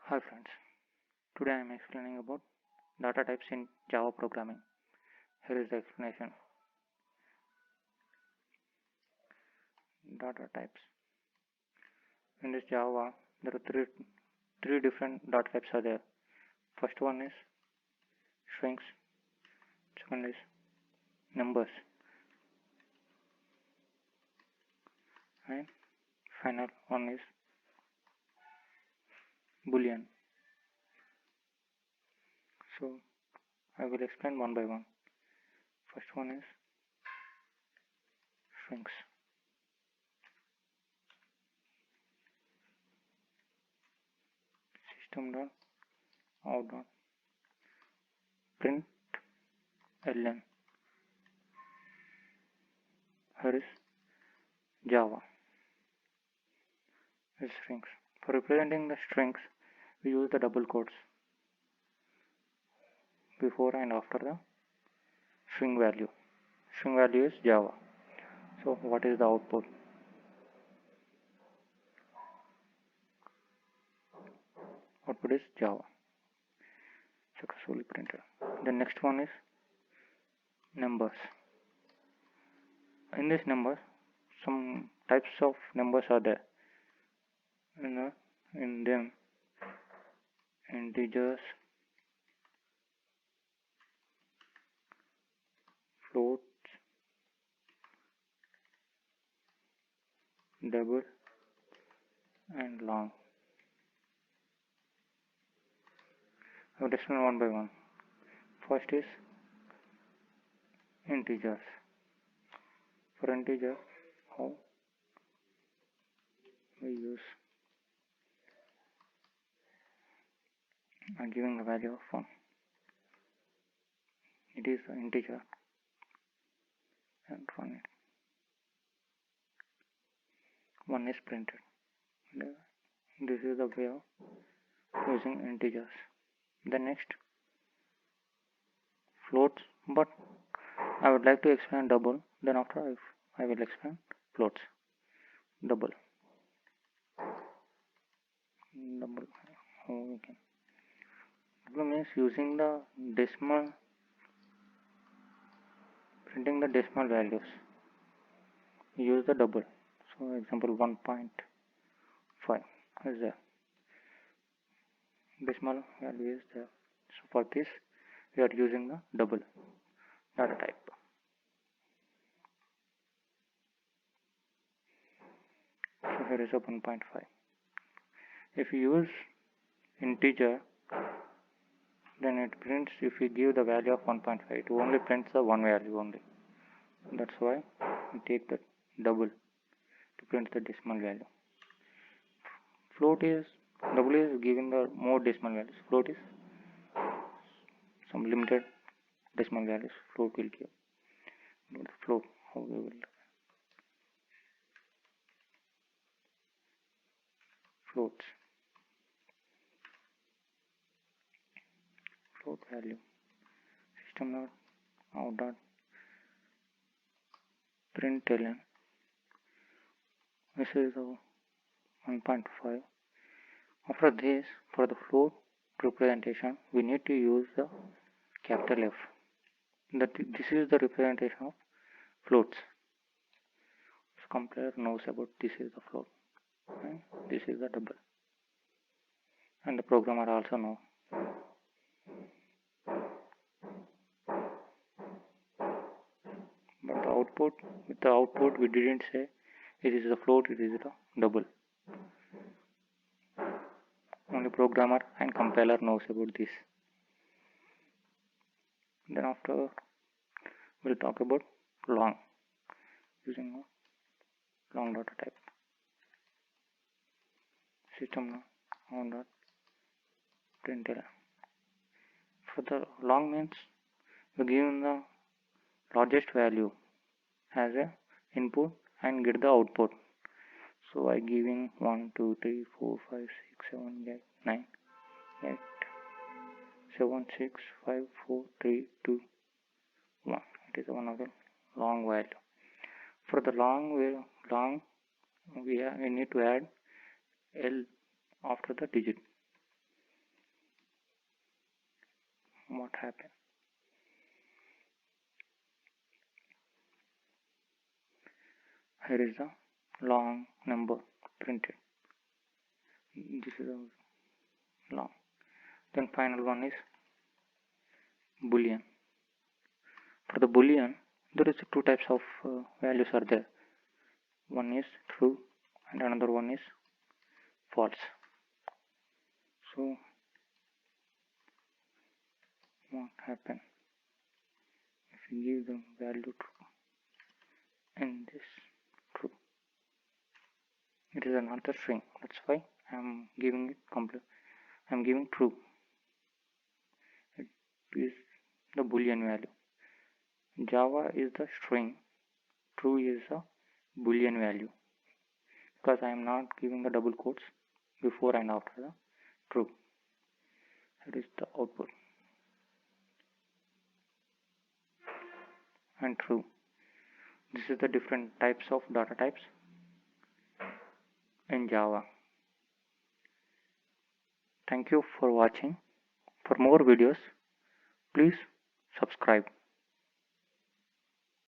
Hi friends, today I am explaining about data types in Java programming. Here is the explanation. Data types. In this Java, there are three different data types are there. First one is strings, second is numbers, and final one is Boolean. So I will explain one by one. First one is strings. System.out.println. Here is Java. Is strings. For representing the strings, we use the double quotes before and after the string value. String value is Java. So what is the output? Output is Java. Successfully printed. The next one is numbers. In this numbers, some types of numbers are there. In them, integers, floats, double, and long. I will explain one by one. First is integers. For integers, how we use giving a value of 1. It is an integer and 1 is printed. This is the way of using integers. The next floats, but I would like to explain double, then after I will explain floats. Double, how we can. Double means using the decimal, printing the decimal values. Use the double. So example 1.5 is there. Decimal value is there. So for this we are using the double data type. So here is a 1.5. If you use integer, then it prints, if we give the value of 1.5, it only prints the one value only. That's why we take the double to print the decimal value. Double is giving the more decimal values. Float is some limited decimal values. Float will give. Float, how we will. Floats. Float value. System.out.println. This is 1.5. After this, for the float representation, we need to use the capital F. This is the representation of floats. So compiler knows about this is the float and this is the double, and the programmer also knows. But with the output we didn't say it is the float, it is the double. Only programmer and compiler knows about this. Then after we'll talk about long, using a long data type. System.out.println. For the long means we give the largest value as a input and get the output. So I giving 1, 2, 3, 4, 5, 6, 7, 8, 9, 8, 7, 6, 5, 4, 3, 2, 1. It is one of the long value. For the long we need to add L after the digit. what happened. Here is the long number printed. This is a long. Then final one is Boolean. For the Boolean, there is two types of values are there. One is true and another one is false. So what happen if we give the value true and this true? It is another string. That's why I am giving it complete. I am giving true. It is the Boolean value. Java is the string. True is a Boolean value, because I am not giving the double quotes before and after the true. That is the output. And true. This is the different types of data types in Java. Thank you for watching. For more videos, please subscribe.